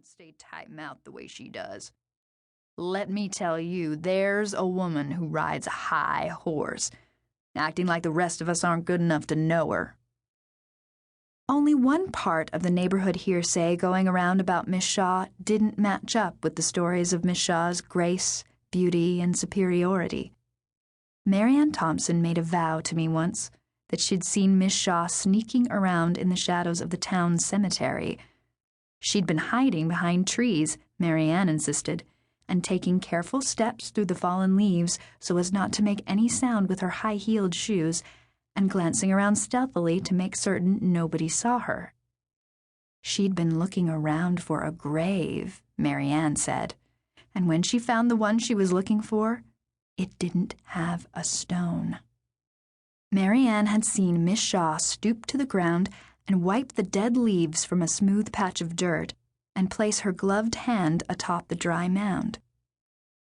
stay tight-mouthed the way she does. Let me tell you, there's a woman who rides a high horse, acting like the rest of us aren't good enough to know her." Only one part of the neighborhood hearsay going around about Miss Shaw didn't match up with the stories of Miss Shaw's grace, beauty, and superiority. Mary Ann Thompson made a vow to me once that she'd seen Miss Shaw sneaking around in the shadows of the town cemetery. She'd been hiding behind trees, Mary Ann insisted, and taking careful steps through the fallen leaves so as not to make any sound with her high-heeled shoes, and glancing around stealthily to make certain nobody saw her. She'd been looking around for a grave, Mary Ann said, and when she found the one she was looking for, it didn't have a stone. Mary Ann had seen Miss Shaw stoop to the ground and wipe the dead leaves from a smooth patch of dirt and place her gloved hand atop the dry mound.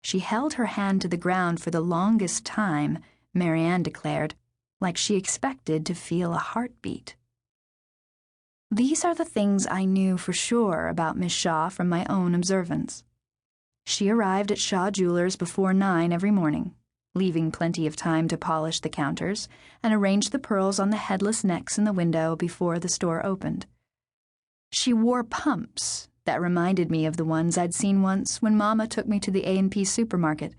She held her hand to the ground for the longest time, Mary Ann declared, like she expected to feel a heartbeat. These are the things I knew for sure about Miss Shaw from my own observance. She arrived at Shaw Jewelers before 9 every morning, leaving plenty of time to polish the counters and arrange the pearls on the headless necks in the window before the store opened. She wore pumps that reminded me of the ones I'd seen once when Mama took me to the A&P supermarket,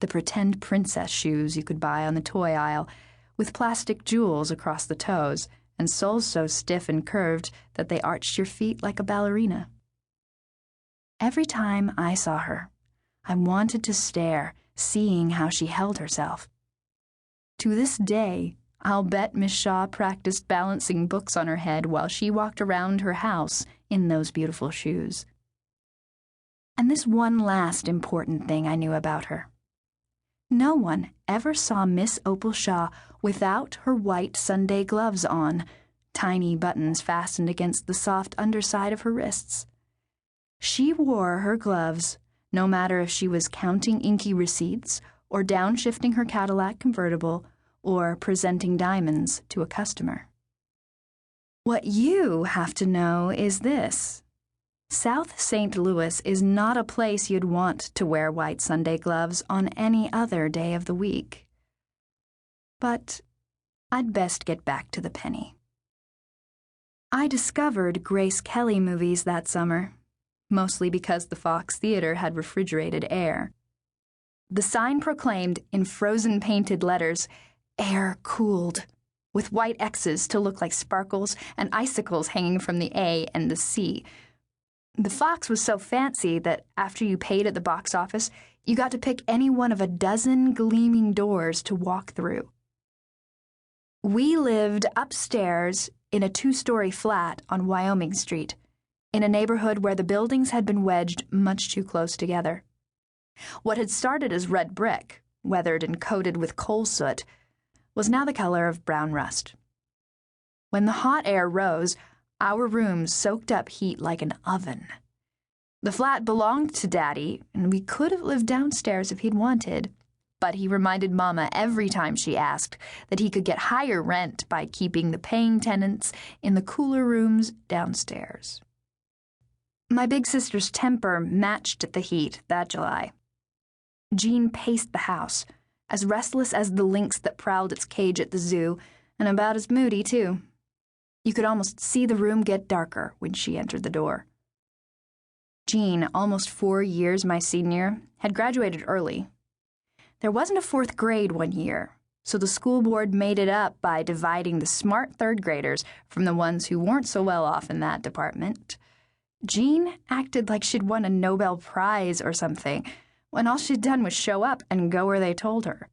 the pretend princess shoes you could buy on the toy aisle, with plastic jewels across the toes and soles so stiff and curved that they arched your feet like a ballerina. Every time I saw her, I wanted to stare, seeing how she held herself. To this day, I'll bet Miss Shaw practiced balancing books on her head while she walked around her house in those beautiful shoes. And this one last important thing I knew about her. No one ever saw Miss Opal Shaw without her white Sunday gloves on, tiny buttons fastened against the soft underside of her wrists. She wore her gloves no matter if she was counting inky receipts or downshifting her Cadillac convertible or presenting diamonds to a customer. What you have to know is this. South St. Louis is not a place you'd want to wear white Sunday gloves on any other day of the week. But I'd best get back to the penny. I discovered Grace Kelly movies that summer, mostly because the Fox Theater had refrigerated air. The sign proclaimed in frozen painted letters, "Air cooled," with white X's to look like sparkles and icicles hanging from the A and the C. The Fox was so fancy that after you paid at the box office, you got to pick any one of a dozen gleaming doors to walk through. We lived upstairs in a 2-story flat on Wyoming Street, in a neighborhood where the buildings had been wedged much too close together. What had started as red brick, weathered and coated with coal soot, was now the color of brown rust. When the hot air rose, our rooms soaked up heat like an oven. The flat belonged to Daddy, and we could have lived downstairs if he'd wanted, but he reminded Mama every time she asked that he could get higher rent by keeping the paying tenants in the cooler rooms downstairs. My big sister's temper matched the heat that July. Jean paced the house, as restless as the lynx that prowled its cage at the zoo, and about as moody, too. You could almost see the room get darker when she entered the door. Jean, almost 4 years my senior, had graduated early. There wasn't a 4th grade one year, so the school board made it up by dividing the smart 3rd graders from the ones who weren't so well off in that department. Jean acted like she'd won a Nobel Prize or something, when all she'd done was show up and go where they told her.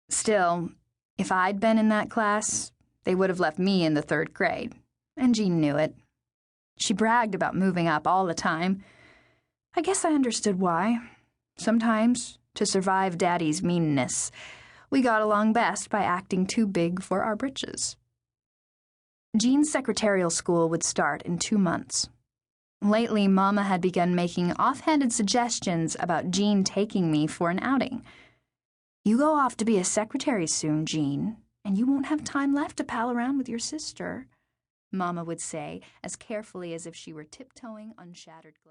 Still, if I'd been in that class, they would have left me in the 3rd grade, and Jean knew it. She bragged about moving up all the time. I guess I understood why. Sometimes, to survive Daddy's meanness, we got along best by acting too big for our britches. Jean's secretarial school would start in 2 months. Lately, Mama had begun making offhanded suggestions about Jean taking me for an outing. "You go off to be a secretary soon, Jean, and you won't have time left to pal around with your sister," Mama would say, as carefully as if she were tiptoeing on shattered glass.